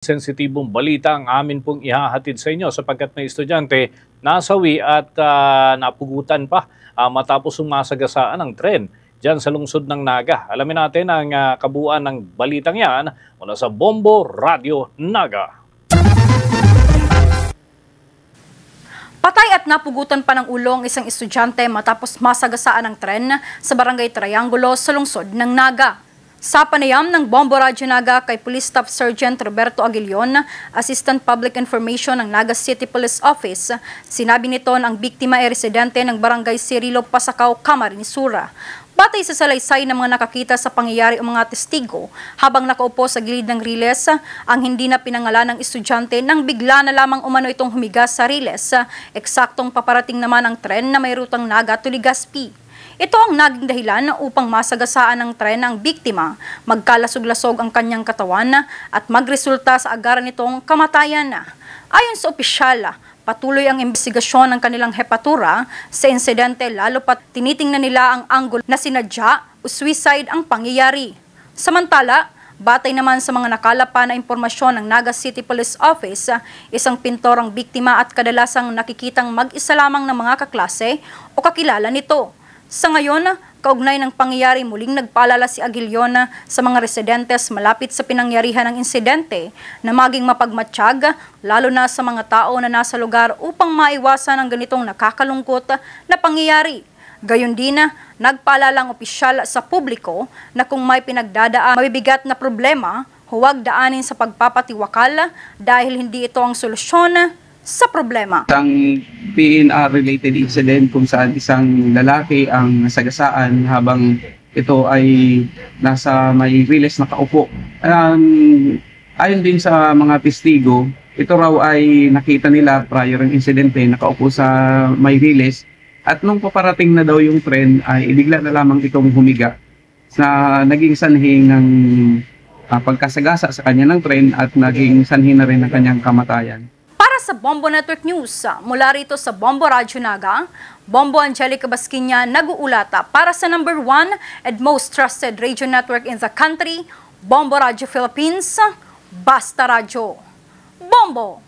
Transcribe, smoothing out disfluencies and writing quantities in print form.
Sensitibong balita ang amin pong ihahatid sa inyo sapagkat may estudyante nasawi at napugutan pa matapos sumasagasaan ng tren dyan sa lungsod ng Naga. Alamin natin ang kabuuan ng balitang yan mula sa Bombo Radio Naga. Patay at napugutan pa ng ulo ang isang estudyante matapos masagasaan ng tren sa Barangay Triangulo sa lungsod ng Naga. Sa panayam ng Bombo Radio Naga kay Police Staff Sergeant Roberto Aguilion, Assistant Public Information ng Naga City Police Office, sinabi nito na ang biktima ay residente ng Barangay Cirilo Pasacao, Camarines Sur. Batay sa salaysay ng mga nakakita sa pangyayari o mga testigo, habang nakaupo sa gilid ng riles, ang hindi na pinangalan ng estudyante nang bigla na lamang umano itong humiga sa riles, eksaktong paparating naman ang tren na may rutang Naga to Legazpi. Ito ang naging dahilan upang masagasaan ng tren ang biktima, magkalasog-lasog ang kanyang katawan at magresulta sa agaran nitong kamatayan. Ayon sa opisyal, patuloy ang investigasyon ng kanilang hepatura sa insidente lalo pat tinitingnan nila ang angulo na sinadya o suicide ang pangyayari. Samantala, batay naman sa mga nakalapa na impormasyon ng Naga City Police Office, isang pintor ang biktima at kadalasang nakikitang mag-isa lamang ng mga kaklase o kakilala nito. Sa ngayon, kaugnay ng pangyayari muling nagpaalala si Aguilion sa mga residentes malapit sa pinangyarihan ng insidente na maging mapagmatsyag lalo na sa mga tao na nasa lugar upang maiwasan ang ganitong nakakalungkot na pangyayari. Gayon din, nagpaalala ang opisyal sa publiko na kung may pinagdadaan mabibigat na problema, huwag daanin sa pagpapatiwakal dahil hindi ito ang solusyon sa problema. Isang PNR-related incident kung saan isang lalaki ang nasagasaan habang ito ay nasa may riles nakaupo. Ayon din sa mga testigo, ito raw ay nakita nila prior ang insidente, nakaupo sa may riles at nung paparating na daw yung tren ay bigla na lamang itong humiga na naging sanhi ng pagkasagasa sa kanya ng tren at naging sanhi na rin ng kanyang kamatayan. Sa Bombo Network News, mula rito sa Bombo Radio Naga, Bombo Angelica Basquinia nag-uulata para sa number 1 and most trusted radio network in the country, Bombo Radio Philippines, Basta Radio. Bombo!